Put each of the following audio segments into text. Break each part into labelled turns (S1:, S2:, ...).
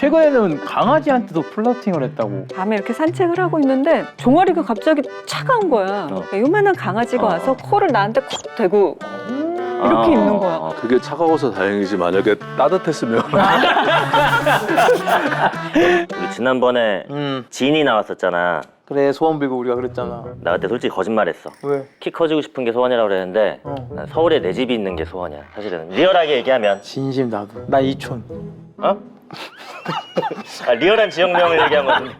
S1: 최근에는 강아지한테도 플러팅을 했다고.
S2: 밤에 이렇게 산책을 하고 있는데 종아리가 갑자기 차가운 거야. 요만한 강아지가 와서 코를 나한테 콕 대고 이렇게 있는 거야.
S3: 그게 차가워서 다행이지 만약에 따뜻했으면
S4: 우리 지난번에 진이 나왔었잖아.
S1: 그래 소원 빌고 우리가 그랬잖아.
S4: 나 그때 솔직히 거짓말했어.
S1: 왜?
S4: 키 커지고 싶은 게 소원이라고 그랬는데 난 서울에 내 집이 있는 게 소원이야. 사실은 리얼하게 얘기하면
S1: 진심 나도. 나 이촌.
S4: 어? 아, 리얼한 지역명을 얘기한 거 같은데.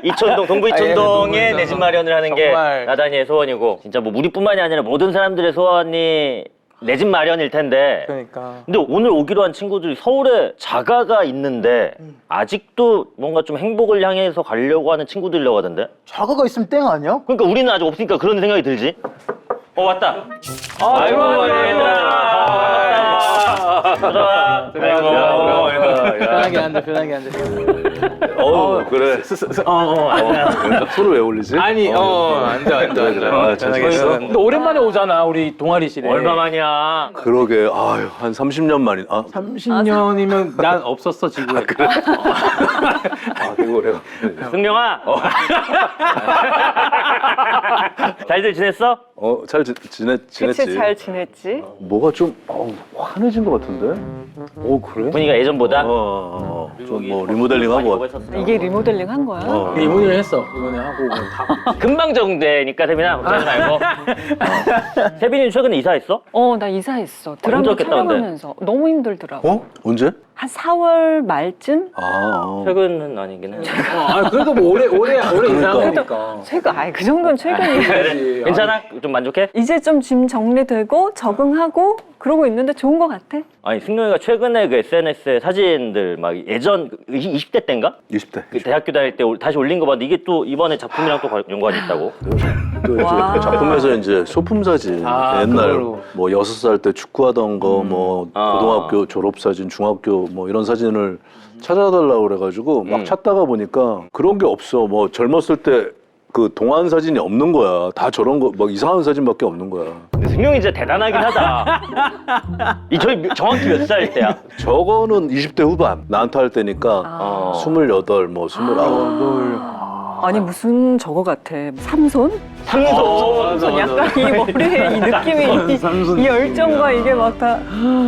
S4: 이촌동 동부 이촌동에 내 집 마련을 하는 게
S1: 정말.
S4: 나단이의 소원이고 진짜 뭐 우리뿐만이 아니라 모든 사람들의 소원이 내 집 마련일 텐데.
S1: 그러니까.
S4: 근데 오늘 오기로 한 친구들이 서울에 자가가 있는데 아직도 뭔가 좀 행복을 향해서 가려고 하는 친구들이라고 하던데.
S1: 자가가 있으면 땡 아니야?
S4: 그러니까 우리는 아직 없으니까 그런 생각이 들지. 왔다.
S1: 아이고
S4: 들어와.
S1: 편하게 앉아 편하게 앉아.
S3: 그래. 손을 왜 올리지?
S1: 아니 앉아.
S3: 아, 잘 지냈어?
S1: 근데 오랜만에 오잖아 우리 동아리실에.
S4: 얼마만이야?
S3: 그러게 아유 한 30년 만이
S1: 30년이면 난 없었어 지금.
S3: 그래? 되게 오래
S4: 승룡아. 잘들 지냈어?
S3: 잘 지냈지.
S2: 그치, 잘 지냈지?
S3: 뭐가 좀 환해진 것 같은데? 그래?
S4: 분위기가 예전보다?
S3: 좀 뭐 리모델링하고
S2: 이게 리모델링 한 거야?
S1: 리모델링 했어 이번에 하고 다.
S4: 금방 적응되니까 세빈아 걱정하지 말고. 세빈이 최근에 이사했어?
S2: 나 이사했어. 드라마
S4: 힘들었겠다,
S2: 촬영하면서 너무 힘들더라고.
S3: 언제?
S2: 한 4월 말쯤?
S4: 최근은 아니긴 해.
S1: 그래도 뭐 오래 이상하니까.
S2: 최근, 그 정도는 최근이지.
S4: 괜찮아? 좀 만족해?
S2: 이제 좀 짐 정리되고 적응하고 그러고 있는데 좋은 것 같아.
S4: 아니 승룡이가 최근에 그 SNS에 사진들 막 예전 20대 때인가?
S3: 20대.
S4: 그 대학교 다닐 때 다시 올린 거 봤는데 이게 또 이번에 작품이랑 또 연관이 있다고?
S3: 또 이제
S2: 와.
S3: 작품에서 이제 소품 사진 옛날
S1: 그걸로.
S3: 뭐 6살 때 축구하던 거 뭐 고등학교 졸업 사진, 중학교 뭐 이런 사진을 찾아달라고 그래가지고 막 찾다가 보니까 그런 게 없어. 뭐 젊었을 때 그 동안 사진이 없는 거야. 다 저런 거 막 이상한 사진밖에 없는 거야.
S4: 근데 승룡이 진짜 대단하긴 하다. 저희 정확히 몇 살 때야?
S3: 저거는 20대 후반 나한테 할 때니까 28, 뭐 29.
S2: 아니 무슨 저거 같아. 삼손?
S4: 삼손.
S2: 약간 이 머리에 이 느낌이 이 열정과 이게 막 다.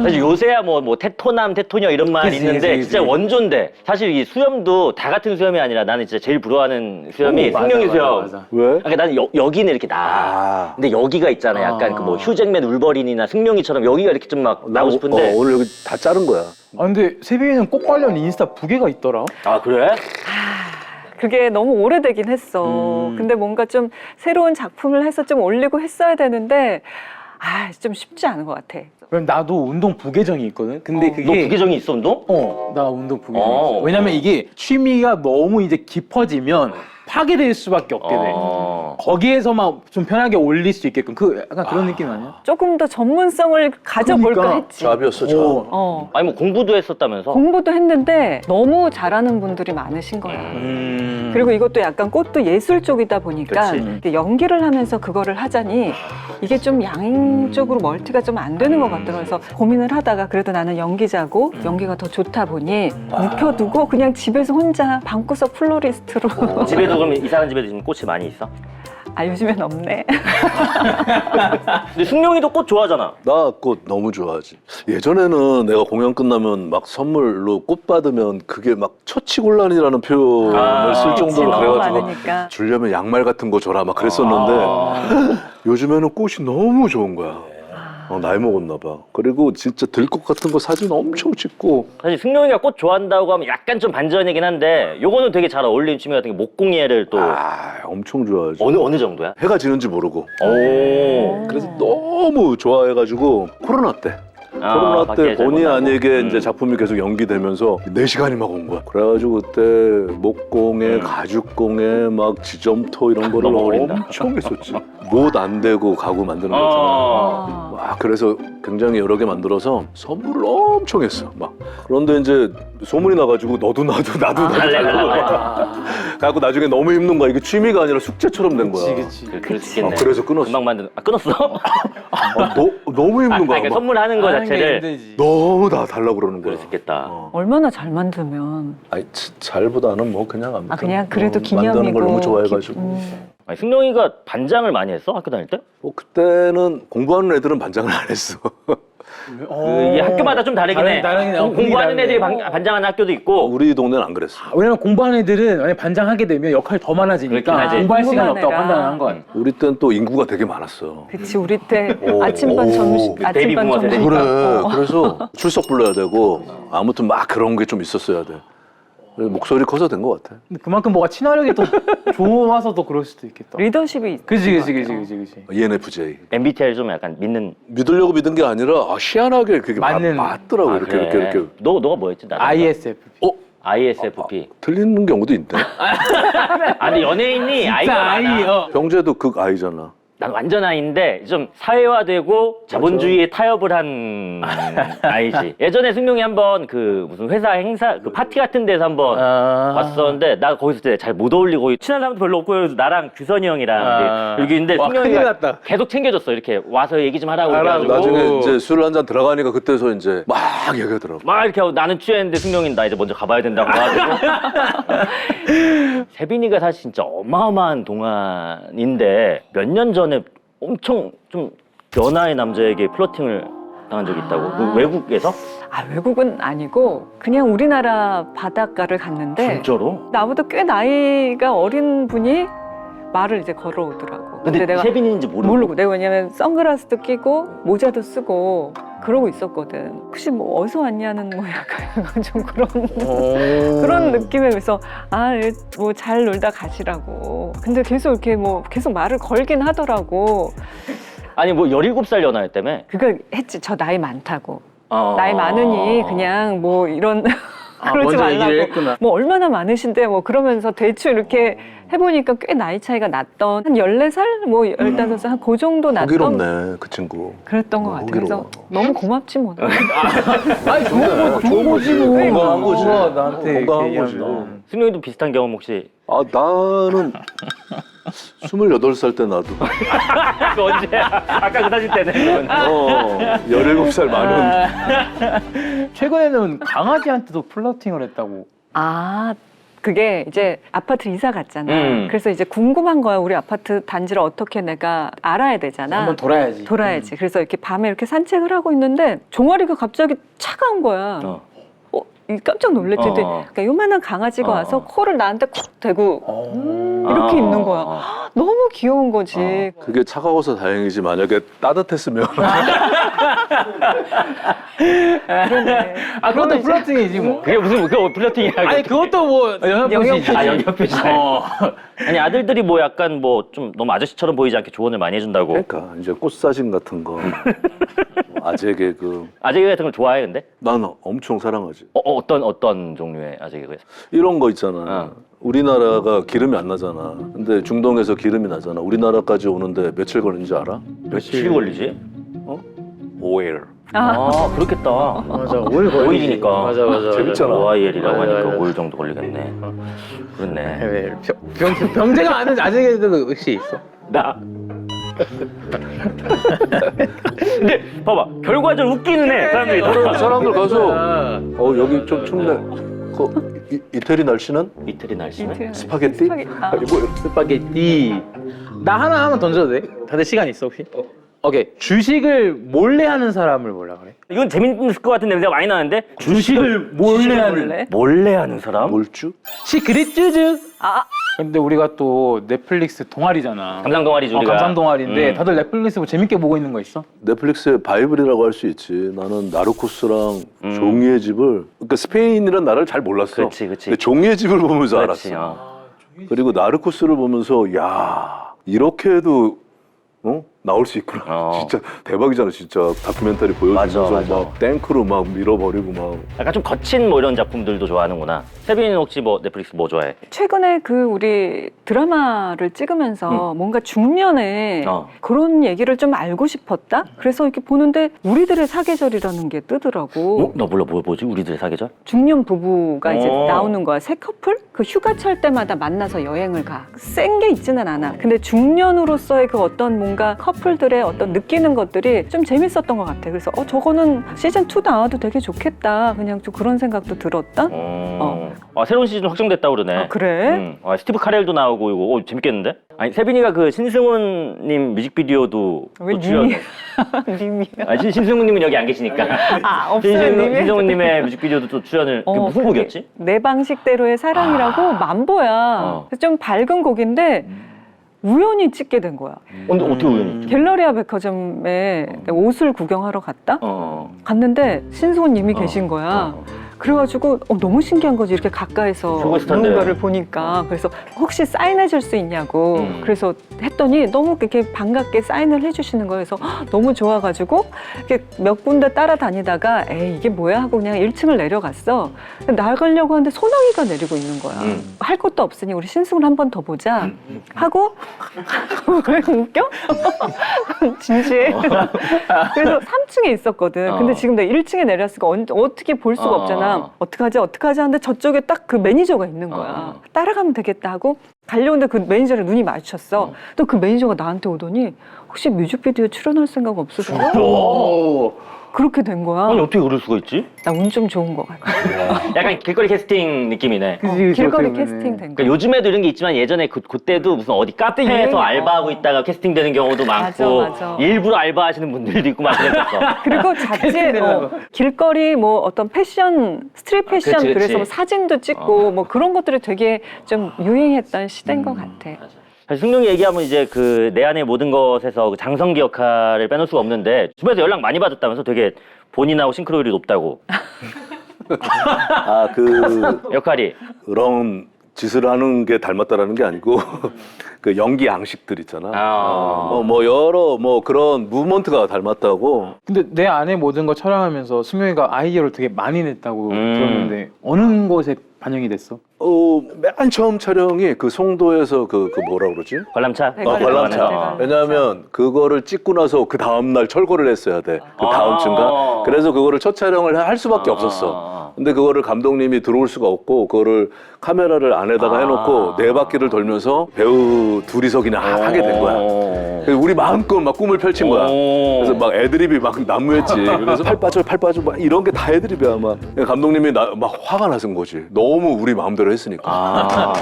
S4: 사실 요새야 뭐 테토남, 테토녀 이런 말
S1: 그치,
S4: 있는데
S1: 그치.
S4: 진짜 원조인데 사실 이 수염도 다 같은 수염이 아니라 나는 진짜 제일 부러워하는 수염이 승룡이 수염.
S1: 맞아.
S3: 왜?
S4: 그러니까 나는 여기는 이렇게 나. 근데 여기가 있잖아. 약간 그 뭐 휴잭맨 울버린이나 승룡이처럼 여기가 이렇게 좀 막 나고 싶은데.
S3: 오늘 여기 다 자른 거야.
S1: 근데 세빈이는 꽃 관련 인스타 부계가 있더라.
S4: 아 그래?
S2: 그게 너무 오래되긴 했어. 근데 뭔가 좀 새로운 작품을 해서 좀 올리고 했어야 되는데 좀 쉽지 않은 것 같아.
S1: 그럼 나도 운동 부계정이 있거든. 근데
S4: 너
S1: 그게
S4: 부계정이 있어 운동?
S1: 나 운동 부계정이 있어. 왜냐면 이게 취미가 너무 이제 깊어지면 파괴될 수밖에 없게 돼. 거기에서만 좀 편하게 올릴 수 있게끔 약간 그런 느낌 아니야?
S2: 조금 더 전문성을 가져볼까
S1: 그러니까.
S2: 했지.
S3: 잡이었어, 잡.
S4: 아니 뭐 공부도 했었다면서?
S2: 공부도 했는데 너무 잘하는 분들이 많으신 거야. 그리고 이것도 약간 꽃도 예술 쪽이다 보니까
S4: 그치.
S2: 이게 연기를 하면서 그거를 하자니 이게 좀 양쪽으로 멀티가 좀 안 되는 것 같더라고요. 그래서 고민을 하다가 그래도 나는 연기자고 연기가 더 좋다 보니 묵혀두고 그냥 집에서 혼자 방구석 플로리스트로
S4: 집에도 그럼 이사한 집에도 지금 꽃이 많이 있어?
S2: 요즘엔 없네.
S4: 근데 승룡이도 꽃 좋아하잖아.
S3: 나 꽃 너무 좋아하지. 예전에는 내가 공연 끝나면 막 선물로 꽃 받으면 그게 막 처치곤란이라는 표현을 쓸
S2: 그치,
S3: 정도로
S2: 너무
S3: 그래가지고
S2: 많으니까.
S3: 주려면 양말 같은 거 줘라 막 그랬었는데 요즘에는 꽃이 너무 좋은 거야. 나이 먹었나 봐. 그리고 진짜 들꽃 같은 거 사진 엄청 찍고.
S4: 사실 승룡이가 꽃 좋아한다고 하면 약간 좀 반전이긴 한데 요거는 되게 잘 어울리는 취미 같은 게 목공예를 또
S3: 엄청 좋아하지.
S4: 어느 정도야?
S3: 해가 지는지 모르고.
S4: 오.
S3: 그래서 너무 좋아해가지고 코로나 때. 코로나
S4: 밖에
S3: 때
S4: 잘
S3: 본의
S4: 못 나가고.
S3: 아니게 이제 작품이 계속 연기되면서 4시간이 막 온 거야. 그래가지고 그때 목공에 가죽공에 막 지점토 이런 거를
S4: 너무 어린다.
S3: 엄청 했었지. 못 안 대고 가구 만드는 거 있잖아. 와, 그래서 굉장히 여러 개 만들어서 선물을 엄청 했어. 막 그런데 이제 소문이 나가지고 너도 나도
S4: 갈래.
S3: 하고 나중에 너무 힘든 거야. 이게 취미가 아니라 숙제처럼 된 거야.
S4: 그럴 수 있겠네.
S3: 그래서 끊었어.
S4: 금방 만든. 끊었어?
S3: 너무 힘든 거야.
S4: 그러니까
S3: 막
S4: 선물하는 거
S1: 하는 게
S4: 자체를
S1: 힘들지.
S3: 너무 다 달라고 그러는 거야.
S4: 그럴 수 있겠다.
S2: 얼마나 잘 만들면.
S3: 아니 잘보다는 뭐 그냥 아무튼
S2: 그냥 그래도
S3: 만드는
S2: 기념이고.
S3: 걸 너무 좋아해가지고.
S4: 아니, 승용이가 반장을 많이 했어? 학교 다닐 때?
S3: 뭐 그때는 공부하는 애들은 반장을 안 했어.
S4: 이게 학교마다 좀 다르긴 해.
S1: 다르긴 해.
S4: 공부하는
S1: 다르네.
S4: 애들이 반장하는 학교도 있고.
S3: 우리 동네는 안 그랬어.
S1: 왜냐면 공부하는 애들은 만약 반장하게 되면 역할이 더
S4: 그렇긴
S1: 많아지니까
S4: 하지.
S1: 공부할 시간이 없다고
S2: 공부만 해라.
S1: 판단한 것 같아.
S3: 우리 때는 또 인구가 되게 많았어.
S2: 그치, 우리 때
S3: 오.
S2: 아침반, 점심,
S4: 베이비
S2: 아침반,
S4: 부모 세대.
S2: 점심.
S3: 그래. 그래서 출석 불러야 되고 아무튼 막 그런 게 좀 있었어야 돼. 그래서 목소리 커서 된 것 같아.
S1: 근데 그만큼 뭐가 친화력이 더 좋아서 더 그럴 수도 있겠다.
S2: 리더십이.
S1: 그지.
S3: ENFJ.
S4: MBTI를 좀 약간 믿는.
S3: 믿으려고 믿은 게 아니라 희한하게 그게
S1: 맞는-
S3: 맞더라고.
S4: 아,
S3: 이렇게
S4: 그래.
S3: 이렇게.
S4: 너가 뭐였지? 나랑?
S1: ISFP.
S4: ISFP.
S3: 틀리는 경우도 있네.
S4: 아, 근데 연예인이 아이가 많아.
S3: 병재도 극 I잖아.
S4: 난 완전 아이인데 좀 사회화되고 자본주의에 타협을 한 아이지. 예전에 승용이 한번 그 무슨 회사 행사 그 파티 같은 데서 한번 왔었는데 나 거기서 잘 못 어울리고 친한 사람도 별로 없고 그래서 나랑 규선이 형이랑 여기 있는데
S1: 와, 큰일
S4: 승용이가
S1: 났다.
S4: 계속 챙겨줬어. 이렇게 와서 얘기 좀 하라고
S1: 하라고.
S4: 그래가지고
S3: 나중에 이제 술 한잔 들어가니까 그때서 이제 막 얘기하더라고.
S4: 막 이렇게 하고 나는 취했는데 승용이는 나 이제 먼저 가봐야 된다고 해가지고 세빈이가 사실 진짜 어마어마한 동안인데 몇 년 전에 엄청 좀 연하의 남자에게 플러팅을 당한 적이 있다고. 그 외국에서?
S2: 아, 외국은 아니고 그냥 우리나라 바닷가를 갔는데
S4: 진짜로?
S2: 나보다 꽤 나이가 어린 분이 말을 이제 걸어오더라고.
S4: 근데
S2: 내가
S4: 세빈이인지
S2: 모르고 내가 왜냐면 선글라스도 끼고 모자도 쓰고 그러고 있었거든. 혹시 뭐 어디서 왔냐는 뭐 약간 좀 그런 느낌에 그래서 뭐 잘 놀다 가시라고. 근데 계속 이렇게 뭐 계속 말을 걸긴 하더라고.
S4: 아니 뭐 17살 연하였다며?
S2: 그거 했지. 저 나이 많다고. 나이 많으니 그냥 뭐 이런 그러지
S1: 먼저 얘기를
S2: 말라고.
S1: 했구나.
S2: 뭐 얼마나 많으신데 뭐 그러면서 대충 이렇게 해보니까 꽤 나이 차이가 났던 한 14살 뭐 15살 한 그 정도 났던
S3: 호기롭네 그 친구.
S2: 그랬던 것 같아. 그래서
S3: 호기로워.
S2: 너무 고맙지 뭐.
S1: 아니 좋은 거지 뭐.
S3: 건강한 거지.
S1: 나한테
S3: 건강한
S1: 이렇게
S3: 거지.
S1: 얘기하면.
S4: 승용이도 비슷한 경험 혹시?
S3: 나는 28살 때 나도
S4: 그 언제? 아까 그 사진 때는
S3: 17살 많은
S1: 최근에는 강아지한테도 플러팅을 했다고.
S2: 그게 이제 아파트 이사 갔잖아. 그래서 이제 궁금한 거야. 우리 아파트 단지를 어떻게 내가 알아야 되잖아.
S1: 한번 돌아야지.
S2: 돌아야지. 그래서 이렇게 밤에 이렇게 산책을 하고 있는데 종아리가 갑자기 차가운 거야. 깜짝 놀랐지. 근데 그러니까 요만한 강아지가 와서 코를 나한테 콕 대고 이렇게 있는 거야. 너무 귀여운 거지.
S3: 그게 차가워서 다행이지 만약에 따뜻했으면
S2: 그러네.
S1: 그것도 플러팅이지 뭐.
S4: 그게 무슨 그거 플러팅이야?
S1: 아니 그것도 뭐 영역표시지.
S2: 영역표시.
S4: 영역표시. 아니 아들들이 뭐 약간 뭐 좀 너무 아저씨처럼 보이지 않게 조언을 많이 해준다고.
S3: 그러니까 이제 꽃사진 같은 거 아재 개그
S4: 아재 개그 같은 걸 좋아해 근데?
S3: 나는 엄청 사랑하지.
S4: 어떤 종류의 아재 개그예요?
S3: 이런 거 있잖아. 우리나라가 기름이 안 나잖아. 근데 중동에서 기름이 나잖아. 우리나라까지 오는데 며칠 걸리는지 알아?
S4: 며칠 걸리지?
S3: 5일.
S4: 그렇겠다.
S1: 맞아. 5일 걸리지.
S4: 5일이니까.
S1: 맞아.
S3: 재밌잖아.
S4: OIL이라고
S1: 맞아,
S4: 하니까
S1: 맞아.
S4: 5일 정도 걸리겠네. 그렇네.
S1: 병재가 아는 아재개도 혹시 있어?
S4: 나. 근데 봐봐 결과적으로 웃기는 해 사람들이 다.
S3: 사람들 가서 여기 좀 춥네. 이태리 날씨는
S4: 이태리 날씨는?
S3: 스파게티?
S1: 스파게티. 나 하나만 던져도 돼? 다들 시간 있어 혹시? 오케이. 주식을 몰래 하는 사람을 뭐라 그래?
S4: 이건 재밌을 것 같은 냄새가 많이 나는데
S1: 주식을 몰래 하는.
S4: 몰래 하는 사람?
S3: 몰주?
S1: 시크릿 쭈즈. 근데 우리가 또 넷플릭스 동아리잖아.
S4: 감상 동아리지 우리가.
S1: 감상 동아리인데 다들 넷플릭스 뭐 재밌게 보고 있는 거 있어?
S3: 넷플릭스의 바이블이라고 할 수 있지. 나는 나르코스랑 종이의 집을 그러니까 스페인이라는 나라를 잘 몰랐어.
S4: 그렇지.
S3: 근데 종이의 집을 보면서
S4: 그렇지,
S3: 알았어. 그리고 나르코스를 보면서 야 이렇게 해도 나올 수 있구나. 진짜 대박이잖아, 진짜. 다큐멘터리 보여주면서
S4: 맞아.
S3: 막 탱크로 막 밀어버리고 막.
S4: 약간 좀 거친 뭐 이런 작품들도 좋아하는구나. 세빈이는 혹시 뭐 넷플릭스 뭐 좋아해?
S2: 최근에 그 우리 드라마를 찍으면서 뭔가 중년에 그런 얘기를 좀 알고 싶었다. 그래서 이렇게 보는데 우리들의 사계절이라는 게 뜨더라고.
S4: 나 몰라 뭐지? 우리들의 사계절?
S2: 중년 부부가 이제 나오는 거야. 새 커플? 그 휴가철 때마다 만나서 여행을 가. 센 게 있지는 않아. 근데 중년으로서의 그 어떤 뭔가 커플들의 어떤 느끼는 것들이 좀 재밌었던 것 같아. 그래서 저거는 시즌 2 나와도 되게 좋겠다. 그냥 좀 그런 생각도 들었다.
S4: 새로운 시즌 확정됐다고 그러네.
S2: 아, 그래?
S4: 스티브 카렐도 나오고 이거 재밌겠는데? 아니 세빈이가 그 신승훈님 뮤직비디오도
S2: 왜
S4: 또 출연해.
S2: 님이야?
S4: 신승훈님은 여기 안 계시니까.
S2: 없어요, 님이.
S4: 신승훈님의 뮤직비디오도 또 출연을. 그게 무슨 곡이었지?
S2: 내 방식대로의 사랑이라고 만보야. 그래서 좀 밝은 곡인데 우연히 찍게 된 거야.
S4: 근데 어떻게 우연히?
S2: 갤러리아 백화점에 내가 옷을 구경하러 갔다? 갔는데 신승훈 님이 계신 거야. 그래가지고 너무 신기한 거지. 이렇게 가까이서
S4: 슈퍼스타인데.
S2: 무언가를 보니까. 그래서 혹시 사인해 줄 수 있냐고. 그래서 했더니 너무 이렇게 반갑게 사인을 해주시는 거예요. 그래서 너무 좋아가지고 이렇게 몇 군데 따라다니다가 에이 이게 뭐야 하고 그냥 1층을 내려갔어. 나가려고 하는데 소나기가 내리고 있는 거야. 할 것도 없으니 우리 신승훈 한 번 더 보자 하고 왜 웃겨? 진지해. 그래서 3층에 있었거든. 근데 지금 내가 1층에 내렸으니까 어떻게 볼 수가 없잖아. 어떡하지 하는데 저쪽에 딱 그 매니저가 있는 거야. 따라가면 되겠다 하고 가려는데 그 매니저랑 눈이 마주쳤어. 또 그 매니저가 나한테 오더니 혹시 뮤직비디오 출연할 생각 없으세요? 그렇게 된 거야.
S4: 아니 어떻게 그럴 수가 있지?
S2: 나 운 좀 좋은 것 같아.
S4: 약간 길거리 캐스팅 느낌이네.
S2: 길거리 캐스팅 된
S4: 그러니까
S2: 거야.
S4: 요즘에도 이런 게 있지만 예전에 그때도 무슨 어디 카페에서 알바하고 있다가 캐스팅되는 경우도 많고
S2: 맞아.
S4: 일부러 알바하시는 분들도 있고 막 그랬었어.
S2: 그리고 자체 길거리 뭐 어떤 패션, 스트릿 패션
S4: 그치.
S2: 그래서 뭐 사진도 찍고 뭐 그런 것들이 되게 좀 유행했던 시대인 것 같아.
S4: 사실 승룡이 얘기하면 이제 그 내 안의 모든 것에서 그 장성기 역할을 빼놓을 수가 없는데 주변에서 연락 많이 받았다면서 되게 본인하고 싱크로율이 높다고. 역할이.
S3: 그런 짓을 하는 게 닮았다라는 게 아니고 그 연기 양식들 있잖아. 뭐 여러 뭐 그런 무브먼트가 닮았다고.
S1: 근데 내 안에 모든 거 촬영하면서 승용이가 아이디어를 되게 많이 냈다고 들었는데 어느 곳에 반영이 됐어?
S3: 맨 처음 촬영이 그 송도에서 그 뭐라 그러지?
S4: 관람차?
S3: 관람차. 왜냐하면 그거를 찍고 나서 그 다음날 철거를 했어야 돼. 그 다음 주인가? 그래서 그거를 첫 촬영을 할 수밖에 없었어. 근데 그거를 감독님이 들어올 수가 없고 그거를 카메라를 안에다가 해놓고 네 바퀴를 돌면서 배우 둘이서 그냥 하게 된 거야. 그래서 우리 마음껏 막 꿈을 펼친 거야. 그래서 막 애드립이 막 난무했지. 그래서 팔 빠져 막 이런 게 다 애드립이야. 막 감독님이 막 화가 나신 거지. 너무 우리 마음대로 했으니까.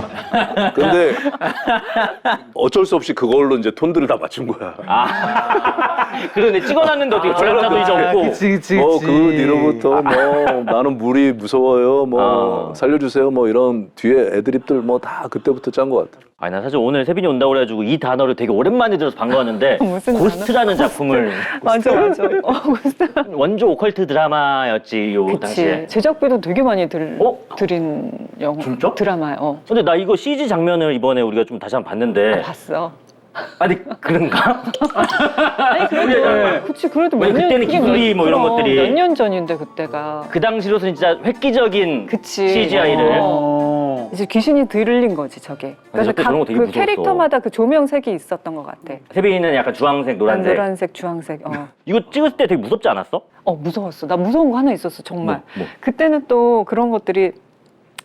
S3: 근데 어쩔 수 없이 그걸로 이제 톤들을 다 맞춘 거야.
S4: 그러네. 찍어놨는데 어떻게 관람차도 이제 없고.
S1: 그치.
S3: 그 뒤로부터 뭐 나는 물이 무서워요. 뭐 살려주세요. 뭐 이런 뒤에 애드립들 뭐 다 그때부터 짠 것 같아.
S4: 아니 나 사실 오늘 세빈이 온다고 그래가지고 이 단어를 되게 오랜만에 들어서 반가웠는데
S2: 무슨
S4: 고스트라는 작품을
S2: 맞아.
S4: 원조 오컬트 드라마였지 요 당시에.
S2: 제작비도 되게 많이 들인 영화.
S4: 진짜?
S2: 드라마야.
S4: 근데 나 이거 CG 장면을 이번에 우리가 좀 다시 한번 봤는데
S2: 봤어.
S4: 아니 그런가?
S2: 아니 그래도 그치 그래도
S4: 왜냐면 그때는 기술이 뭐 이런 것들이
S2: 몇 년 전인데 그때가
S4: 그 당시로서는 진짜 획기적인
S2: 그치.
S4: CGI를
S2: 이제 귀신이 들린 거지 저게. 그래서
S4: 그때 그런 거 되게
S2: 그
S4: 무서웠어.
S2: 캐릭터마다 그 조명색이 있었던 것 같아.
S4: 세빈이는 약간 주황색, 노란색.
S2: 노란색, 주황색.
S4: 이거 찍었을 때 되게 무섭지 않았어?
S2: 무서웠어. 나 무서운 거 하나 있었어 정말.
S4: 뭐?
S2: 그때는 또 그런 것들이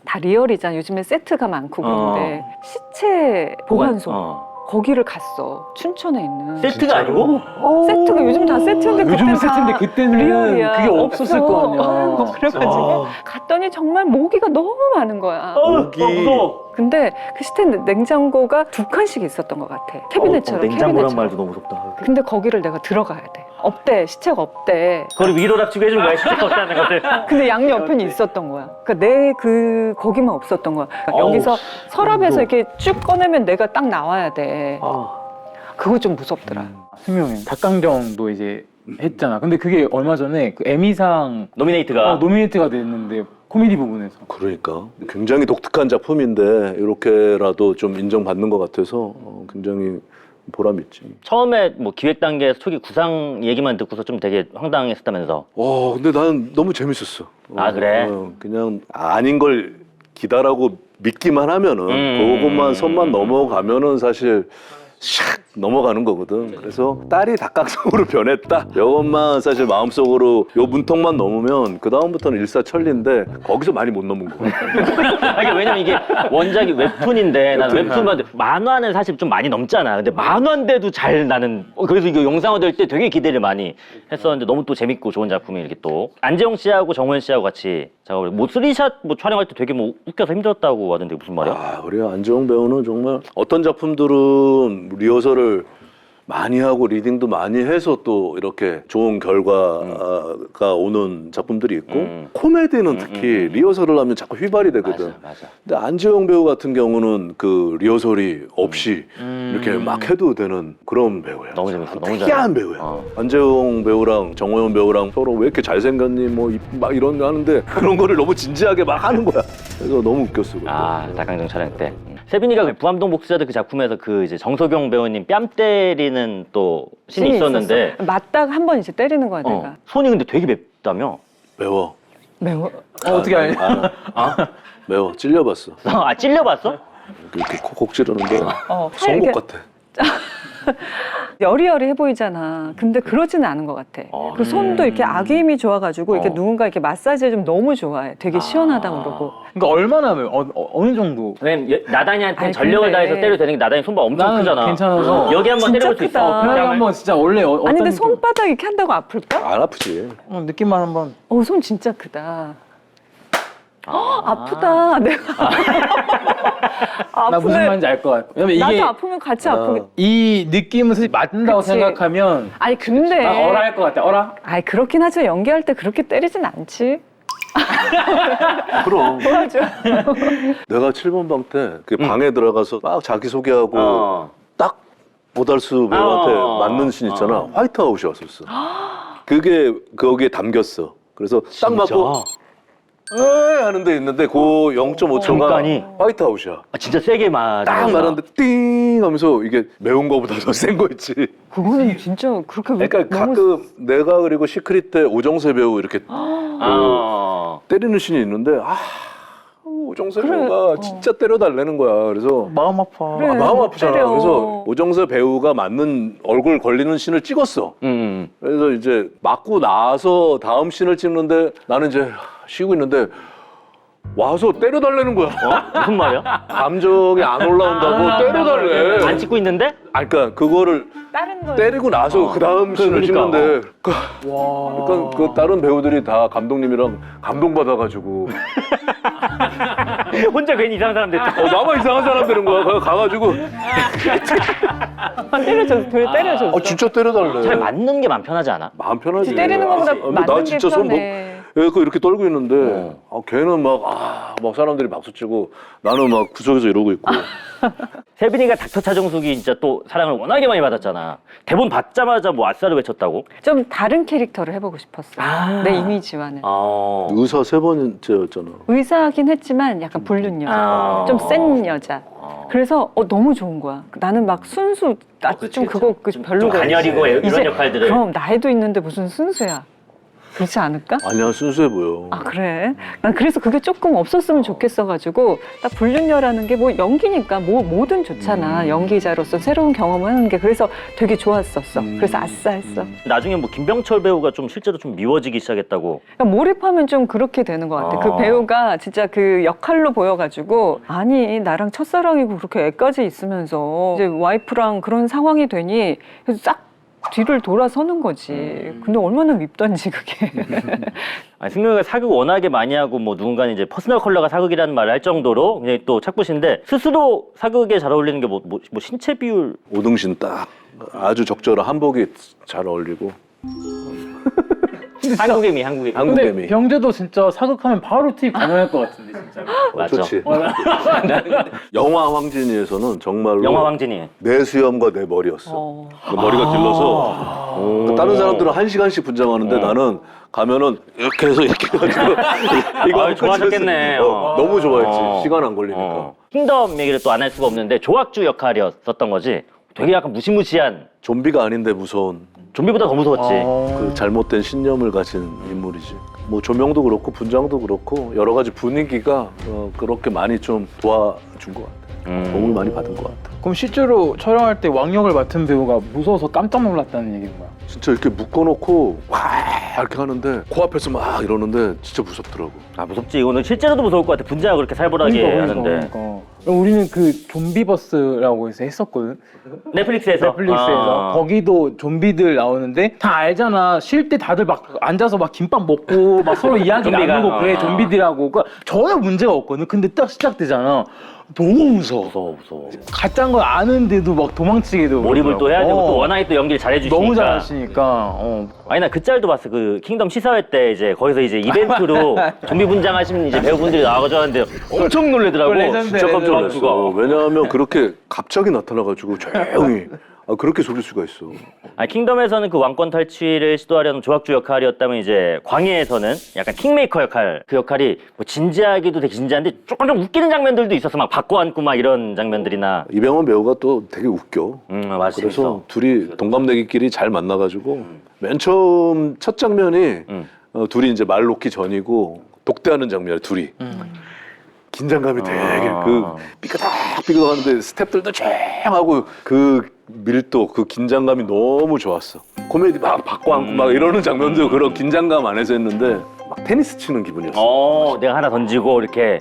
S2: 다 리얼이잖아. 요즘에 세트가 많고 그런데 시체 보관소. 거기를 갔어. 춘천에 있는.
S4: 세트가 아니고?
S2: 세트가 요즘 다 세트인데
S1: 요즘
S2: 그때는
S1: 세트인데
S2: 다
S1: 그때는
S2: 리얼이야.
S1: 그게 없었을 거 아니야.
S2: 그래가지고 갔더니 정말 모기가 너무 많은 거야.
S3: 모기.
S4: 무서워.
S2: 근데 그 시체 냉장고가 2칸씩 있었던 것 같아. 캐비넷처럼.
S4: 냉장고란
S2: 캐비넷처럼.
S4: 말도 너무 무섭다.
S2: 근데 거기를 내가 들어가야 돼. 없대. 시체가 없대.
S4: 그걸 위로락치고 해준 거야, 시체가 없다는 것들.
S2: 근데 양옆에는 있었던 거야. 그러니까 내 거기만 없었던 거야. 그러니까 여기서 서랍에서 이렇게 쭉 꺼내면 내가 딱 나와야 돼. 그거 좀 무섭더라.
S1: 승용이 닭강정도 이제 했잖아. 근데 그게 얼마 전에 그 에미상
S4: 노미네이트가.
S1: 노미네이트가 됐는데 코미디 부분에서.
S3: 그러니까 굉장히 독특한 작품인데 이렇게라도 좀 인정받는 것 같아서 굉장히 보람 있지.
S4: 처음에 뭐 기획 단계에서 초기 구상 얘기만 듣고서 좀 되게 황당했었다면서.
S3: 근데 나는 너무 재밌었어.
S4: 아, 그래?
S3: 그냥 아닌 걸 기다라고 믿기만 하면은 그것만 선만 넘어가면은 사실 샥 넘어가는 거거든. 그래서 딸이 닭강정으로 변했다. 이것만 사실 마음속으로 요 문턱만 넘으면 그 다음부터는 일사천리인데 거기서 많이 못 넘은 거야.
S4: 아니, 왜냐면 이게 원작이 웹툰인데 난 웹툰만 만화는 사실 좀 많이 넘잖아. 근데 만화인데도 잘 나는 그래서 이거 영상화 될 때 되게 기대를 많이 했었는데 너무 또 재밌고 좋은 작품이 이렇게 또 안재홍 씨하고 정우현 씨하고 같이 작업을 뭐 쓰리샷 뭐 촬영할 때 되게 뭐 웃겨서 힘들었다고 하던데 무슨 말이야?
S3: 우리 안재홍 배우는 정말 어떤 작품들은 리허설을 많이 하고 리딩도 많이 해서 또 이렇게 좋은 결과가 오는 작품들이 있고 코미디는 특히 리허설을 하면 자꾸 휘발이 되거든.
S4: 맞아.
S3: 근데 안재홍 배우 같은 경우는 그 리허설이 없이 이렇게 막 해도 되는 그런 배우야.
S4: 너무 재밌어. 너무
S3: 특이한
S4: 잘해.
S3: 배우야. 안재홍 배우랑 정호연 배우랑 서로 왜 이렇게 잘생겼니 뭐 막 이런 거 하는데 그런 거를 너무 진지하게 막 하는 거야. 그래서 너무 웃겼어. 그거.
S4: 닭강정 촬영 때. 세빈이가 그 부암동 복수자들 그 작품에서 그 이제 정석영 배우님 뺨 때리는 또 씬이 있었는데
S2: 맞다가 한 번 이제 때리는 거야 내가.
S4: 손이 근데 되게 맵다며?
S3: 매워.
S2: 매워.
S1: 어떻게 알지?
S3: 매워. 찔려봤어.
S4: 찔려봤어?
S3: 이렇게 콕콕 찌르는데
S2: 이렇게
S3: 송곳 같아.
S2: 여리여리해 보이잖아. 근데 그러지는 않은 것 같아. 그 손도 이렇게 아기 힘이 좋아가지고 이렇게 누군가 이렇게 마사지 좀 너무 좋아해. 되게 시원하다 그러고.
S1: 그러니까 얼마나 어느 정도?
S4: 왜냐면 나단이한테
S2: 아니,
S4: 전력을
S2: 근데-
S4: 다해서 때려도 되는 게 나단이 손발 엄청
S1: 나는
S4: 크잖아.
S1: 괜찮아서.
S4: 여기 한번
S2: 진짜
S4: 때려볼 수
S2: 크다.
S4: 있어.
S1: 편하게 한번 진짜 원래 어떤
S2: 아니 근데
S1: 좀-
S2: 손바닥 이렇게 한다고 아플까?
S3: 안 아프지.
S1: 느낌만 한번.
S2: 손 진짜 크다. 아프다. 내가
S1: 나 무슨
S2: 아프네.
S1: 말인지 알 것 같아. 왜냐면 이게
S2: 나도 아프면 같이 아프게.
S1: 이 느낌은 사실 맞는다고
S2: 그치.
S1: 생각하면
S2: 아니 근데.
S1: 난 어라 할 것 같아. 어라?
S2: 아니 그렇긴 하지만 연기할 때 그렇게 때리진 않지.
S3: 그럼.
S2: 도와줘.
S3: 내가 7번 방 때 그 방에 들어가서 막 자기소개하고 딱 오달수 배우한테 맞는 씬 있잖아. 화이트아웃이 왔었어. 그게 거기에 담겼어. 그래서 딱 맞고 에이 하는 데 있는데 그 0.5초가
S4: 잠깐이?
S3: 화이트아웃이야.
S4: 진짜 세게 맞아.
S3: 딱 말하는데 띵 하면서 이게 매운 거보다 더 센 거 있지.
S2: 그거는 진짜 그렇게
S3: 그러니까
S2: 너무
S3: 가끔 내가 그리고 시크릿 때 오정세 배우 이렇게 때리는 씬이 있는데 오정세
S2: 그래,
S3: 배우가 진짜 때려달라는 거야. 그래서
S1: 마음 아파.
S2: 그래.
S3: 마음 아프잖아.
S2: 때려.
S3: 그래서 오정세 배우가 맞는 얼굴 걸리는 씬을 찍었어. 그래서 이제 맞고 나서 다음 씬을 찍는데 나는 이제 쉬고 있는데 와서 때려달라는 거야.
S4: 무슨 말이야?
S3: 감정이 안 올라온다고 때려달래.
S4: 안 찍고 있는데?
S3: 그러니까 그거를
S2: 다른 거.
S3: 때리고 나서 그 다음 씬을
S4: 그러니까.
S3: 찍는데 그러니까 그 다른 배우들이 다 감독님이랑 감동받아가지고
S4: 혼자 괜히 이상한 사람 됐다.
S3: 나만 이상한 사람 되는 거야. 가가지고
S2: 때려줘. 그래 때려줘.
S3: 진짜 때려달래.
S4: 잘 맞는 게 마음 편하지 않아?
S3: 마음 편하지.
S2: 때리는 것보다
S3: 근데
S2: 맞는
S3: 나
S2: 게
S3: 진짜 손
S2: 편해.
S3: 그 이렇게 떨고 있는데 걔는 막 사람들이 박수 치고 나는 막 구석에서 이러고 있고.
S4: 세빈이가 닥터 차정숙이 진짜 또 사랑을 워낙에 많이 받았잖아. 대본 받자마자 뭐 아싸를 외쳤다고?
S2: 좀 다른 캐릭터를 해보고 싶었어. 내 이미지와는.
S3: 의사 3번째였잖아.
S2: 의사긴 했지만 약간 불륜 여자. 좀 센 여자. 그래서 너무 좋은 거야. 나는 막 순수, 나 좀 그거 별로고.
S4: 좀 가녀리고 이런 역할들을.
S2: 그럼 나이도 있는데 무슨 순수야. 그렇지 않을까?
S3: 아니야 순수해 보여.
S2: 그래? 난 그래서 그게 조금 없었으면 좋겠어가지고 딱 불륜녀라는 게 뭐 연기니까 뭐든 좋잖아. 연기자로서 새로운 경험을 하는 게 그래서 되게 좋았었어. 그래서 아싸 했어.
S4: 나중에 뭐 김병철 배우가 좀 실제로 좀 미워지기 시작했다고.
S2: 그러니까 몰입하면 좀 그렇게 되는 것 같아. 그 배우가 진짜 그 역할로 보여가지고 아니 나랑 첫사랑이고 그렇게 애까지 있으면서 이제 와이프랑 그런 상황이 되니 그래서 싹 뒤를 돌아서는 거지. 근데 얼마나 밉던지 그게.
S4: 아니, 승용이가 사극 워낙에 많이 하고 뭐 누군가는 이제 퍼스널 컬러가 사극이라는 말을 할 정도로 굉장히 또 착붙인데 스스로 사극에 잘 어울리는 게 뭐 신체 비율.
S3: 오등신 딱 아주 적절한 한복이 잘 어울리고.
S4: 한국애미.
S1: 근데
S3: 한국애미.
S1: 병재도 진짜 사극하면 바로 투입 가능할 것 같은데 진짜.
S4: 맞죠?
S3: 좋지. 영화 황진이에서는 정말로
S4: 영화 황진이.
S3: 내 수염과 내 머리였어. 그 머리가 길러서 그 다른 사람들은 1시간씩 분장하는데 나는 가면은 이렇게 해서 이렇게 해가지고 이거 하면
S4: 좋아하셨겠네.
S3: 끝이었어. 너무 좋아했지. 시간 안 걸리니까.
S4: 킹덤 얘기를 또 안 할 수가 없는데 조학주 역할이었었던 거지. 되게 약간 무시무시한
S3: 좀비가 아닌데 무서운
S4: 좀비보다 더 무서웠지.
S3: 그 잘못된 신념을 가진 인물이지. 뭐 조명도 그렇고 분장도 그렇고 여러 가지 분위기가 그렇게 많이 좀 도와준 것 같아. 도움을 많이 받은 것 같아.
S1: 그럼 실제로 촬영할 때 왕역을 맡은 배우가 무서워서 깜짝 놀랐다는 얘기인가?
S3: 진짜 이렇게 묶어놓고 와 이렇게 하는데 코앞에서 막 이러는데 진짜 무섭더라고.
S4: 아 무섭지. 이거는 실제로도 무서울 것 같아. 분장을 그렇게 살벌하게 하는데.
S1: 우리는 그 좀비버스라고 해서 했었거든.
S4: 넷플릭스에서.
S1: 넷플릭스에서 거기도 좀비들 나오는데 다 알잖아. 쉴 때 다들 막 앉아서 막 김밥 먹고 막 서로 이야기
S4: 좀비가?
S1: 나누고 그래 좀비들하고. 그러니까 전혀 문제가 없거든. 근데 딱 시작되잖아. 너무 무서워.
S4: 무서워.
S1: 가짜인 걸 아는데도 막 도망치게도
S4: 몰입을 또 해야 되고
S1: 그러더라고.
S4: 또 워낙에 또 연기를 잘해주시니까.
S1: 너무 잘하시니까.
S4: 아니 나 그 짤도 봤어. 그 킹덤 시사회 때 이제 거기서 이제 이벤트로 좀비 분장하신 이제 배우분들이 나와가지고 하는데 엄청 놀래더라고.
S1: 그거 레전드,
S3: 진짜 깜짝
S1: 레전드.
S3: 놀랐어. 왜냐하면 그렇게 갑자기 나타나가지고 조용히 그렇게 속일 수가 있어.
S4: 아니 킹덤에서는 그 왕권 탈취를 시도하려는 조학주 역할이었다면 이제 광해에서는 약간 킹메이커 역할, 그 역할이 뭐 진지하기도 되게 진지한데 조금 좀 웃기는 장면들도 있었어. 막 바꿔 안고 막 이런 장면들이나.
S3: 이병헌 배우가 또 되게 웃겨.
S4: 맞아.
S3: 그래서
S4: 재밌어.
S3: 둘이 동갑내기끼리 잘 만나가지고 맨 처음 첫 장면이 둘이 이제 말 놓기 전이고 독대하는 장면이야 둘이. 긴장감이 되게 그 삐그덕삐그덕하는데 스태프들도 쨍하고 그 밀도 그 긴장감이 너무 좋았어. 코미디 막 받고 안고 막 이러는 장면도 그런 긴장감 안에서 했는데 막 테니스 치는 기분이었어.
S4: 내가 하나 던지고 이렇게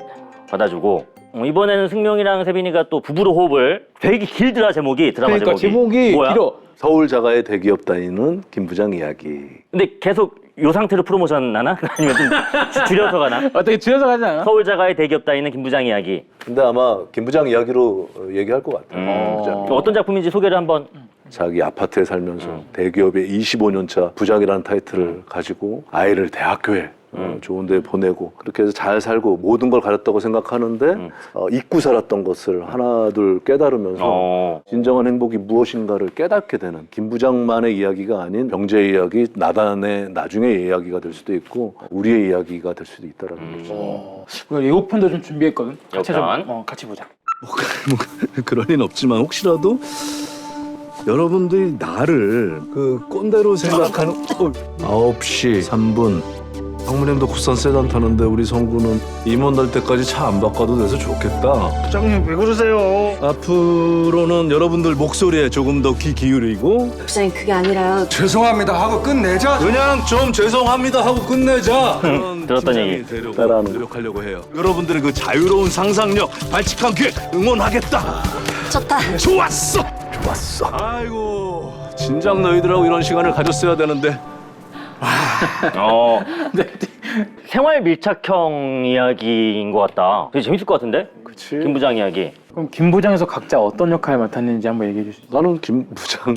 S4: 받아주고. 이번에는 승용이랑 세빈이가 또 부부로 호흡을 되게 길더라 제목이 드라마
S1: 그러니까 제목이
S4: 뭐야?
S1: 길어.
S3: 서울 자가의 대기업 다니는 김 부장 이야기.
S4: 근데 계속 요 상태로 프로모션 하나? 아니면 좀 줄여서 가나?
S1: 어떻게 줄여서 가지 않아?
S4: 서울 자가의 대기업 다니는 김 부장 이야기.
S3: 근데 아마 김 부장 이야기로 얘기할 것 같아. 김 부장.
S4: 어떤 작품인지 소개를 한번.
S3: 자기 아파트에 살면서 대기업의 25년차 부장이라는 타이틀을 가지고 아이를 대학교에 좋은 데 보내고 그렇게 해서 잘 살고 모든 걸 가졌다고 생각하는데 잊고 살았던 것을 하나둘 깨달으면서 진정한 행복이 무엇인가를 깨닫게 되는 김 부장만의 이야기가 아닌 병재의 이야기, 나단의 나중의 이야기가 될 수도 있고 우리의 이야기가 될 수도 있다라는 거죠.
S1: 예고편도 좀 준비했거든.
S4: 예고편?
S1: 같이 보자.
S3: 그럴 리는 없지만 혹시라도 여러분들이 나를 그 꼰대로 생각하는 9시 3분 황무님도 국산 세단 타는데 우리 성구는 임원 날 때까지 차 안 바꿔도 돼서 좋겠다.
S5: 부장님 왜 그러세요?
S3: 앞으로는 여러분들 목소리에 조금 더 귀 기울이고
S6: 부장님 그게 아니라요.
S5: 죄송합니다 하고 끝내자.
S3: 그냥 좀 죄송합니다 하고 끝내자.
S4: 들었던 얘기.
S3: 따라하는 노력하려고 해요. 여러분들의 그 자유로운 상상력, 발칙한 기획 응원하겠다.
S6: 좋다.
S3: 좋았어. 아이고 진작 너희들하고 이런 시간을 가졌어야 되는데.
S4: 생활 밀착형 이야기인 것 같다. 되게 재밌을 것 같은데?
S3: 그치.
S4: 김 부장 이야기.
S1: 그럼 김 부장에서 각자 어떤 역할 맡았는지 한번 얘기해 주시죠.
S3: 나는 김 부장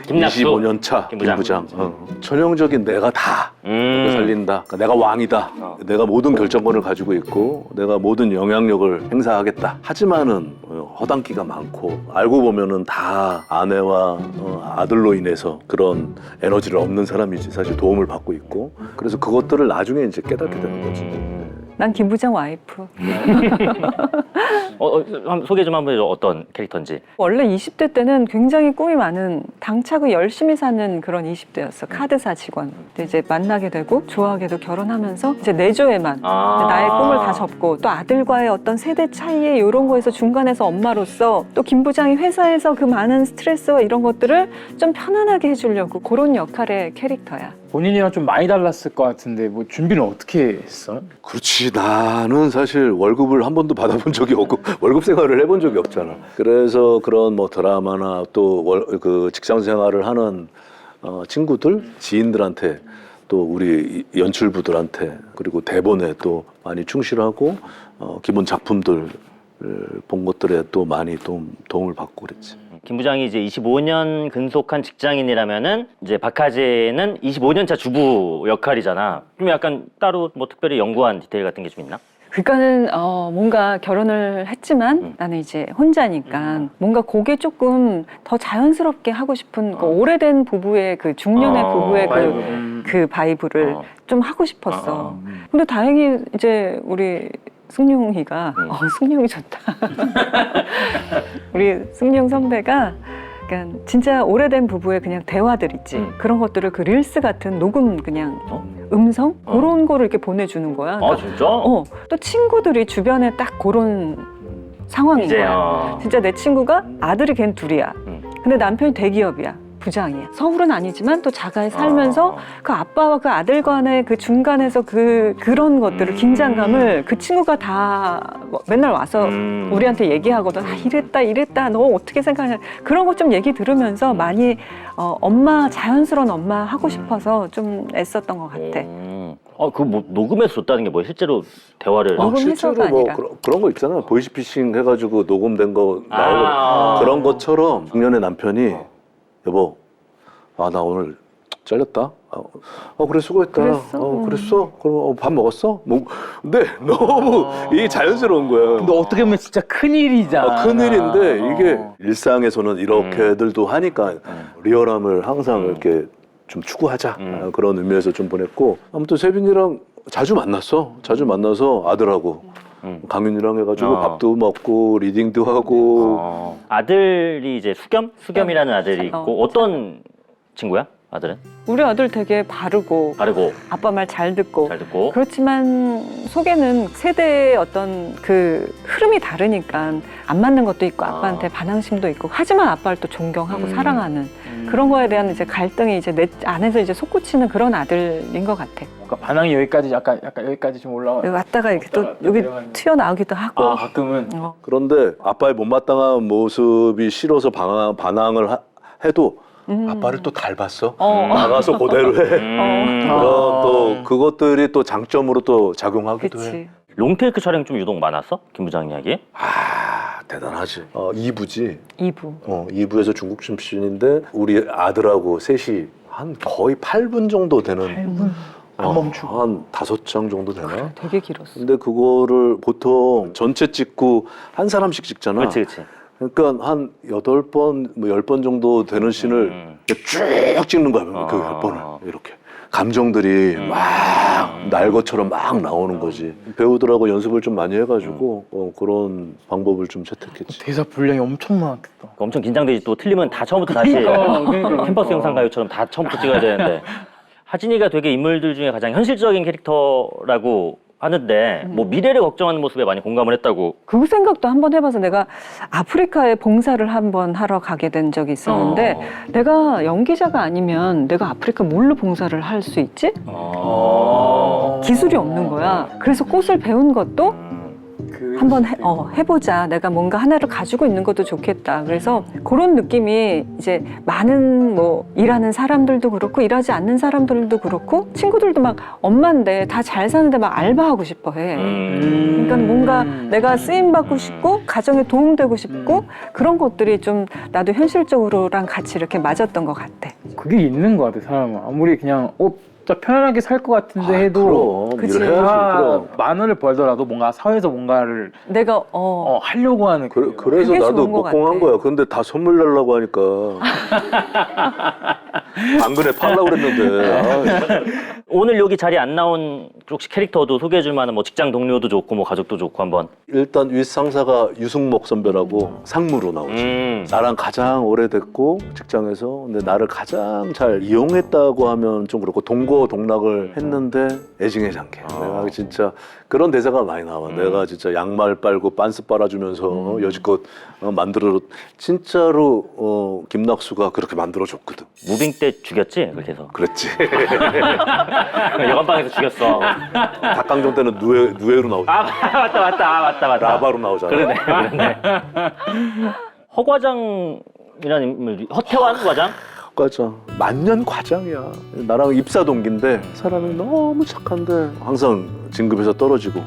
S4: 김낙수.
S3: 25년 차
S4: 김
S3: 김
S4: 부장.
S3: 부장. 전형적인 내가 다 살린다. 그러니까 내가 왕이다. 내가 모든 결정권을 가지고 있고 내가 모든 영향력을 행사하겠다. 하지만은 허당기가 많고 알고 보면은 다 아내와 아들로 인해서 그런 에너지를 얻는 사람이지 사실 도움을 받고 있고 그래서 그것들을 나중에 이제 깨닫게 되는 거지.
S2: 난 김 부장 와이프.
S4: 소개 좀 한번 해줘. 어떤 캐릭터인지.
S2: 원래 20대 때는 굉장히 꿈이 많은 당차고 열심히 사는 그런 20대였어. 카드사 직원. 근데 이제 만나게 되고 좋아하게도 결혼하면서 이제 내조에만 나의 꿈을 다 접고 또 아들과의 어떤 세대 차이에 이런 거에서 중간에서 엄마로서 또 김 부장이 회사에서 그 많은 스트레스와 이런 것들을 좀 편안하게 해주려고 그런 역할의 캐릭터야.
S1: 본인이랑 좀 많이 달랐을 것 같은데 뭐 준비는 어떻게 했어?
S3: 그렇지 나는 사실 월급을 한 번도 받아본 적이 없고 월급 생활을 해본 적이 없잖아. 그래서 그런 뭐 드라마나 또 그 직장 생활을 하는 친구들, 지인들한테 또 우리 연출부들한테 그리고 대본에 또 많이 충실하고 기본 작품들 본 것들에 또 많이 도움을 받고 그랬지.
S4: 김 부장이 이제 25년 근속한 직장인이라면은 이제 박하재는 25년 차 주부 역할이잖아. 좀 약간 따로 뭐 특별히 연구한 디테일 같은 게 좀 있나?
S2: 그러니까는 뭔가 결혼을 했지만 나는 이제 혼자니까 뭔가 그게 조금 더 자연스럽게 하고 싶은 그 오래된 부부의 그 중년의 부부의 그 바이브를 좀 하고 싶었어. 근데 다행히 이제 우리 승용이가 승용이 좋다. 우리 승용 선배가 그러니까 진짜 오래된 부부의 그냥 대화들 있지. 그런 것들을 그 릴스 같은 녹음 그냥 음성 그런 거를 이렇게 보내주는 거야.
S4: 아
S2: 그러니까
S4: 진짜?
S2: 또 친구들이 주변에 딱 그런 상황인
S4: 이제,
S2: 거야. 진짜 내 친구가 아들이 걔는 둘이야. 근데 남편이 대기업이야. 부장이야. 서울은 아니지만 또 자가에 살면서 그 아빠와 그 아들 간의 그 중간에서 그런 것들을 긴장감을 그 친구가 다 맨날 와서 우리한테 얘기하거든. 아 이랬다 너 어떻게 생각하냐 그런 거 좀 얘기 들으면서 많이 엄마 자연스러운 엄마 하고 싶어서 좀 애썼던 것 같아.
S4: 그 뭐 녹음해서 줬다는 게 뭐야? 실제로 대화를
S2: 녹음해서가
S3: 실제로 뭐
S2: 아니라.
S3: 그런 거 있잖아. 보이스피싱 해가지고 녹음된 거 나오고 그런 것처럼 중년의 남편이 여보, 나 오늘 잘렸다. 그래 수고했다.
S2: 그랬어?
S3: 그랬어? 그럼 밥 먹었어? 뭐, 근데 너무 이게 자연스러운 거야.
S1: 근데 어떻게 보면 진짜 큰일이잖아.
S3: 큰일인데 이게 일상에서는 이렇게들도 하니까 리얼함을 항상 이렇게 좀 추구하자 그런 의미에서 좀 보냈고 아무튼 세빈이랑 자주 만났어. 자주 만나서 아들하고 강윤이랑 해가지고 밥도 먹고 리딩도 하고
S4: 아들이 이제 수겸이라는 아들이 있고 어떤 친구야? 아들은?
S2: 우리 아들 되게 바르고 아빠 말 잘 듣고 그렇지만 속에는 세대의 어떤 그 흐름이 다르니까 안 맞는 것도 있고 아빠한테 반항심도 있고 하지만 아빠를 또 존경하고 사랑하는 그런 거에 대한 이제 갈등이 이제 내 안에서 이제 솟구치는 그런 아들인 것 같아.
S1: 그러니까 반항이 여기까지 약간 여기까지 좀 올라와.
S2: 여기 왔다가 이렇게 또 여기 튀어나오기도 하고.
S1: 가끔은.
S3: 그런데 아빠의 못마땅한 모습이 싫어서 반항을 해도 아빠를 또 닮았어. 나가서 그대로 해. 그런 또 그것들이 또 장점으로 또 작용하기도 해.
S2: 그치.
S4: 롱테이크 촬영 좀 유독 많았어? 김 부장 이야기?
S3: 대단하지. 2부지.
S2: 2부.
S3: 2부에서 중국 춤씬인데 우리 아들하고 셋이 한 거의 8분 정도 되는 한 5장 정도 되나?
S2: 되게 길었어.
S3: 근데 그거를 보통 전체 찍고 한 사람씩 찍잖아.
S4: 그렇지.
S3: 그러니까 한 8번, 뭐 10번 정도 되는 씬을 쭉 찍는 거야. 그 10번을. 이렇게. 감정들이 막 날 것처럼 막 나오는 거지. 배우들하고 연습을 좀 많이 해가지고 그런 방법을 좀 채택했지.
S1: 대사 분량이 엄청 많았겠다.
S4: 엄청 긴장되지. 또 틀리면 다 처음부터 다시
S1: 그러니까.
S4: 캠퍼스 영상 가요처럼 다 처음부터 찍어야 되는데 하진이가 되게 인물들 중에 가장 현실적인 캐릭터라고 하는데 뭐 미래를 걱정하는 모습에 많이 공감을 했다고.
S2: 그 생각도 한번 해봐서 내가 아프리카에 봉사를 한번 하러 가게 된 적이 있었는데 내가 연기자가 아니면 내가 아프리카 뭘로 봉사를 할 수 있지? 기술이 없는 거야. 그래서 꽃을 배운 것도 한번 해보자. 내가 뭔가 하나를 가지고 있는 것도 좋겠다. 그래서 그런 느낌이 이제 많은 뭐 일하는 사람들도 그렇고 일하지 않는 사람들도 그렇고 친구들도 막 엄마인데 다 잘 사는데 막 알바하고 싶어 해. 그러니까 뭔가 내가 쓰임받고 싶고 가정에 도움되고 싶고 그런 것들이 좀 나도 현실적으로랑 같이 이렇게 맞았던 것 같아.
S1: 그게 있는 것 같아, 사람은. 아무리 그냥 진짜 편안하게 살 것 같은데 해도
S3: 그럼
S2: 그치.
S3: 일을 해야지. 그럼.
S1: 만 원을 벌더라도 뭔가 사회에서 뭔가를
S2: 내가
S1: 하려고 하는
S3: 그래서
S2: 그게
S3: 나도
S2: 좋은 것
S3: 목공한
S2: 같아.
S3: 거야. 근데 다 선물 달라고 하니까 당근에 팔라고 그랬는데
S4: 오늘 여기 자리에 안 나온 혹시 캐릭터도 소개해줄 만한 뭐 직장 동료도 좋고 뭐 가족도 좋고 한번.
S3: 일단 윗상사가 유승목 선배라고 상무로 나오지. 나랑 가장 오래됐고 직장에서 근데 나를 가장 잘 이용했다고 하면 좀 그렇고 동고동락을 했는데 애증애장게. 내가 진짜 그런 대사가 많이 나와. 내가 진짜 양말 빨고 빤스 빨아주면서 여지껏 만들어 진짜로 김낙수가 그렇게 만들어줬거든.
S4: 무빙 때 죽였지? 그렇게 해서.
S3: 그랬지.
S4: 여관방에서 죽였어.
S3: 닭강정 때는 누에로 나오지.
S4: 맞다.
S3: 라바로 나오잖아.
S4: 그러네. 허 과장이라는 인물, 허태환 과장?
S3: 과장 만년 과장이야. 나랑 입사 동기인데 사람이 너무 착한데 항상 진급에서 떨어지고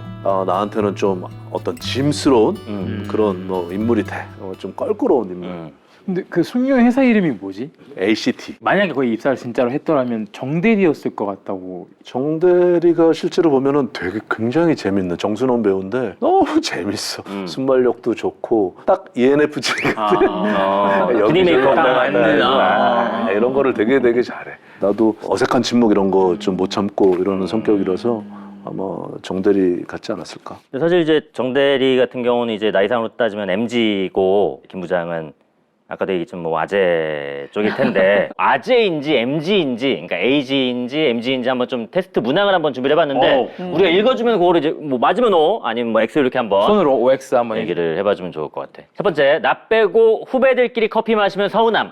S3: 나한테는 좀 어떤 짐스러운 그런 뭐 인물이 돼. 좀 껄끄러운 인물.
S1: 근데 그 숙녀 회사 이름이 뭐지?
S3: ACT.
S1: 만약에 거기 입사를 진짜로 했더라면 정대리였을 것 같다고.
S3: 정대리가 실제로 보면은 되게 굉장히 재밌는 정순원 배우인데 너무 재밌어. 순발력도 좋고 딱 ENFJ 같은
S4: 프리메이커
S3: 이런 거를 되게 잘해. 나도 어색한 침묵 이런 거 좀 못 참고 이러는 성격이라서 아마 정대리 같지 않았을까.
S4: 사실 이제 정대리 같은 경우는 이제 나이상으로 따지면 MG고 김 부장은 아까도 얘기했지만 뭐 아재 쪽일 텐데 아재인지 MG인지 그러니까 AG인지 MG인지 한번 좀 테스트 문항을 한번 준비를 해봤는데 우리가 읽어주면 그거를 이제 뭐 맞으면 O 아니면 뭐 X 이렇게 한번
S1: 손으로 OX 한번
S4: 얘기를 해봐주면 좋을 것 같아. 첫 번째, 나 빼고 후배들끼리 커피 마시면 서운함.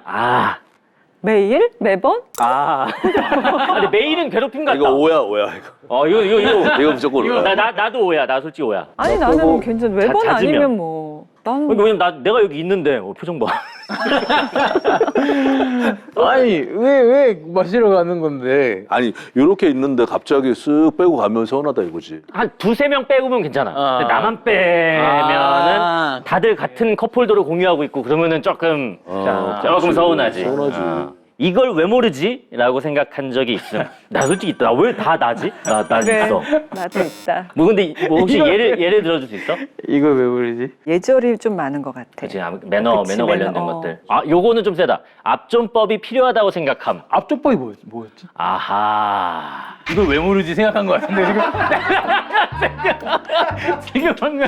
S2: 매일? 매번?
S4: 근데 매일은 괴롭힘 같다.
S3: 이거 오야 이거. 이거 무조건 오야.
S4: 나도 오야. 나 솔직히 오야.
S2: 아니
S3: 나
S2: 나는
S3: 그거
S2: 괜찮아. 매번
S4: 잦으면.
S2: 아니면 뭐 나는
S4: 왜냐면 내가 여기 있는데 표정 봐.
S1: 아니 왜 마시러 가는 건데?
S3: 아니 이렇게 있는데 갑자기 쓱 빼고 가면 서운하다 이거지.
S4: 한 두세 명 빼고면 괜찮아. 근데 나만 빼면은 다들 같은 컵홀더를 공유하고 있고 그러면은 조금 조금 서운하지.
S3: 서운하지.
S4: 이걸 왜 모르지? 라고 생각한 적이 있음. 나 솔직히 있다. 왜 다 나지? 나
S2: 그래.
S4: 있어.
S2: 나도 있다.
S4: 뭐 근데 뭐 혹시 예를 들어줄 수 있어?
S1: 이걸 왜 부르지?
S2: 예절이 좀 많은 것 같아.
S4: 그치, 매너
S2: 그치,
S4: 관련된
S2: 매너.
S4: 것들. 요거는 좀 세다. 앞존법이 필요하다고 생각함.
S1: 앞쪽법이 뭐였지?
S4: 아하.
S1: 이걸 왜 모르지 생각한 것 같은데 지금 방금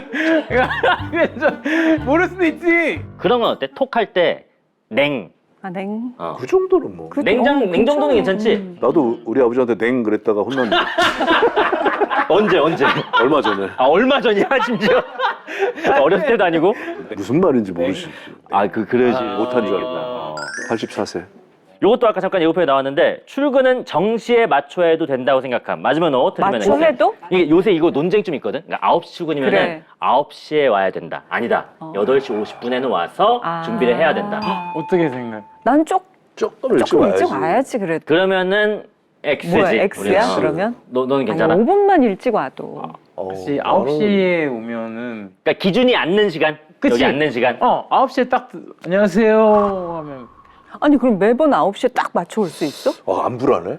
S1: 모를 수도 있지.
S4: 그런 건 어때? 톡할 때 냉.
S3: 그 정도는 뭐.
S4: 냉정도는 괜찮지?
S3: 나도 우리 아버지한테 냉 그랬다가 혼났는데.
S4: 언제?
S3: 얼마 전에.
S4: 얼마 전이야, 심지어? 어렸을 때도 아니고?
S3: 무슨 말인지 모르시.
S4: 그러지.
S3: 못한 줄 알고. 84세.
S4: 요것도 아까 잠깐 예고편에 나왔는데 출근은 정시에 맞춰야 해도 된다고 생각함. 맞으면 O, 틀리면 X.
S2: 맞춰해도?
S4: 이게 요새 이거 논쟁 좀 있거든. 그러니까 9시 출근이면
S2: 그래.
S4: 9시에 와야 된다. 아니다. 8시 50분에는 와서 준비를 해야 된다.
S1: 어떻게 생각?
S2: 난
S3: 조금 일찍
S2: 조금
S3: 와야지.
S2: 일찍 와야지 그래도.
S4: 그러면은 X지.
S2: 뭐야, X야
S4: 우리는.
S2: 그러면?
S4: 너는 괜찮아?
S2: 아니 5분만 일찍 와도.
S1: 그치 9시에 오면은
S4: 그러니까 기준이 앉는 시간.
S1: 그치.
S4: 여기 앉는 시간.
S1: 9시에 딱 안녕하세요 하면
S2: 아니 그럼 매번 9시에 딱 맞춰 올 수 있어?
S3: 안 불안해?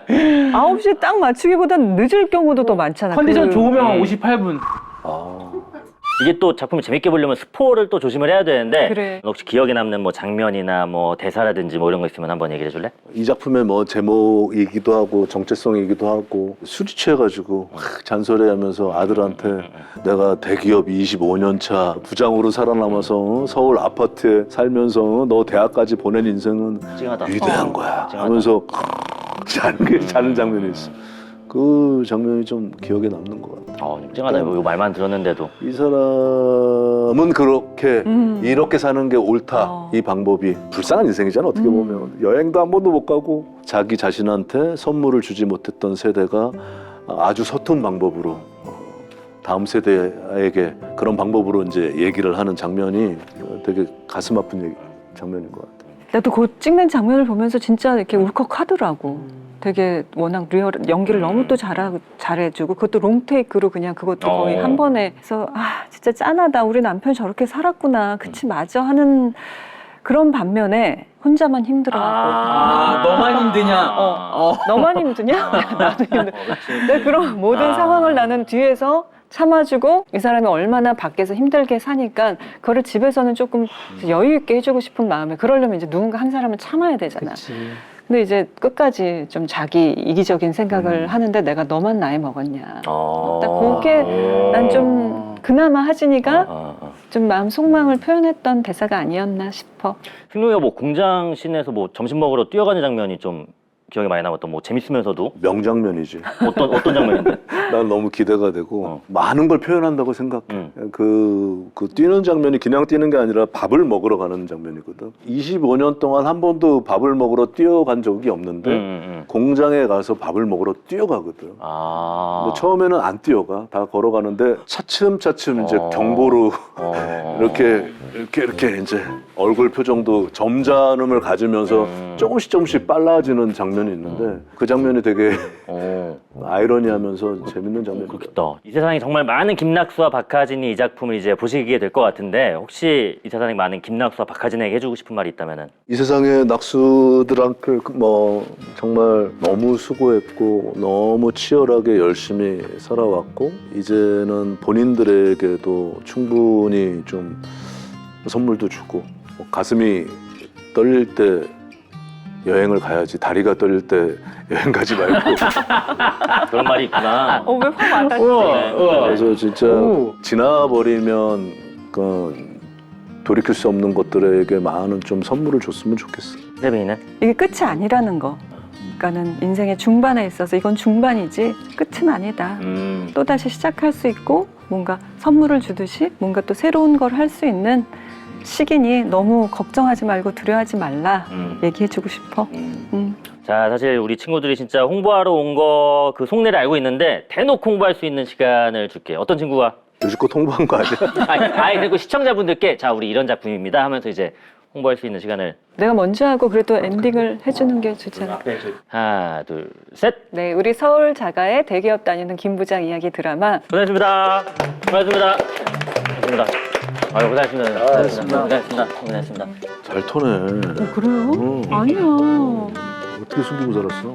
S2: 9시에 딱 맞추기보단 늦을 경우도 더 많잖아.
S1: 컨디션
S2: 그-
S1: 좋으면 58분.
S4: 이게 또 작품을 재밌게 보려면 스포를 또 조심을 해야 되는데
S2: 그래.
S4: 혹시 기억에 남는 뭐 장면이나 뭐 대사라든지 뭐 이런 거 있으면 한번 얘기해 줄래?
S3: 이 작품의 뭐 제목이기도 하고 정체성이기도 하고 술이 취해가지고 잔소리하면서 아들한테 내가 대기업 25년 차 부장으로 살아남아서 서울 아파트에 살면서 너 대학까지 보낸 인생은
S4: 찡하다.
S3: 위대한 거야
S4: 찡하다.
S3: 하면서 자는 장면이 있어. 그 장면이 좀 기억에 남는 것 같아.
S4: 찡하다. 요 말만 들었는데도.
S3: 이 사람은 그렇게 이렇게 사는 게 옳다. 이 방법이 불쌍한 인생이잖아 어떻게 보면. 여행도 한 번도 못 가고 자기 자신한테 선물을 주지 못했던 세대가 아주 서툰 방법으로 다음 세대에게 그런 방법으로 이제 얘기를 하는 장면이 되게 가슴 아픈 장면인 것 같아.
S2: 나도 그 찍는 장면을 보면서 진짜 이렇게 울컥하더라고. 되게 워낙 리얼 연기를 너무 또 잘해주고 그것도 롱테이크로 그냥 그것도 거의 한 번에 해서 진짜 짠하다. 우리 남편 저렇게 살았구나. 그치 맞아 하는 그런 반면에 혼자만 힘들어하고
S1: 너만 힘드냐?
S2: 너만 힘드냐? 나도 힘들. 근데 그런 모든 상황을 나는 뒤에서 참아주고 이 사람이 얼마나 밖에서 힘들게 사니까 그거를 집에서는 조금 여유 있게 해주고 싶은 마음에 그러려면 이제 누군가 한 사람은 참아야 되잖아.
S1: 그치.
S2: 근데 이제 끝까지 좀 자기 이기적인 생각을 하는데 내가 너만 나이 먹었냐. 딱 그게 난 좀 그나마 하진이가 좀 마음 속마음을 표현했던 대사가 아니었나 싶어.
S4: 승용이가 뭐 공장 씬에서 뭐 점심 먹으러 뛰어가는 장면이 좀 기억에 많이 남았던 뭐 재밌으면서도
S3: 명장면이지.
S4: 어떤 장면인데?
S3: 난 너무 기대가 되고 많은 걸 표현한다고 생각해. 그 뛰는 장면이 그냥 뛰는 게 아니라 밥을 먹으러 가는 장면이거든. 25년 동안 한 번도 밥을 먹으러 뛰어간 적이 없는데 공장에 가서 밥을 먹으러 뛰어가거든. 근데 처음에는 안 뛰어가. 다 걸어가는데 차츰차츰 이제 경보로 이렇게 이제 얼굴 표정도 점잖음을 가지면서 조금씩 빨라지는 장면이 있는데 그 장면이 되게 아이러니하면서 재밌는 장면이에요.
S4: 그렇겠다. 이 세상에 정말 많은 김낙수와 박하진이 이 작품을 이제 보시게 될 것 같은데 혹시 이 세상에 많은 김낙수와 박하진에게 해주고 싶은 말이 있다면은?
S3: 이 세상의 낙수들한테 뭐 정말 너무 수고했고 너무 치열하게 열심히 살아왔고 이제는 본인들에게도 충분히 좀 선물도 주고 가슴이 떨릴 때 여행을 가야지 다리가 떨릴 때 여행 가지 말고
S4: 그런 말이 있구나.
S2: 왜 화 많았지?
S3: 그래서 진짜 지나버리면 그 돌이킬 수 없는 것들에게 많은 좀 선물을 줬으면 좋겠어.
S4: 세빈이는?
S2: 이게 끝이 아니라는 거. 그러니까는 인생의 중반에 있어서 이건 중반이지 끝은 아니다. 또 다시 시작할 수 있고 뭔가 선물을 주듯이 뭔가 또 새로운 걸 할 수 있는 시기니 너무 걱정하지 말고 두려워하지 말라 얘기해주고 싶어.
S4: 자, 사실 우리 친구들이 진짜 홍보하러 온 거 그 속내를 알고 있는데 대놓고 홍보할 수 있는 시간을 줄게. 어떤 친구가?
S3: 요지껏 홍보한 거 아니야?
S4: 아니 그리고 시청자분들께 자 우리 이런 작품입니다 하면서 이제 홍보할 수 있는 시간을
S2: 내가 먼저 하고 그래도 엔딩을 해주는 게 좋잖아.
S4: 하나 둘 셋.
S2: 네, 우리 서울 자가의 대기업 다니는 김 부장 이야기 드라마
S4: 고생하셨습니다. 고생하셨습니다. 고생하셨습니다. 아유 고생하셨습니다. 고생하셨습니다. 고생하셨습니다.
S3: 잘 터네.
S2: 그래요? 아니야.
S3: 어떻게 숨기고 살았어?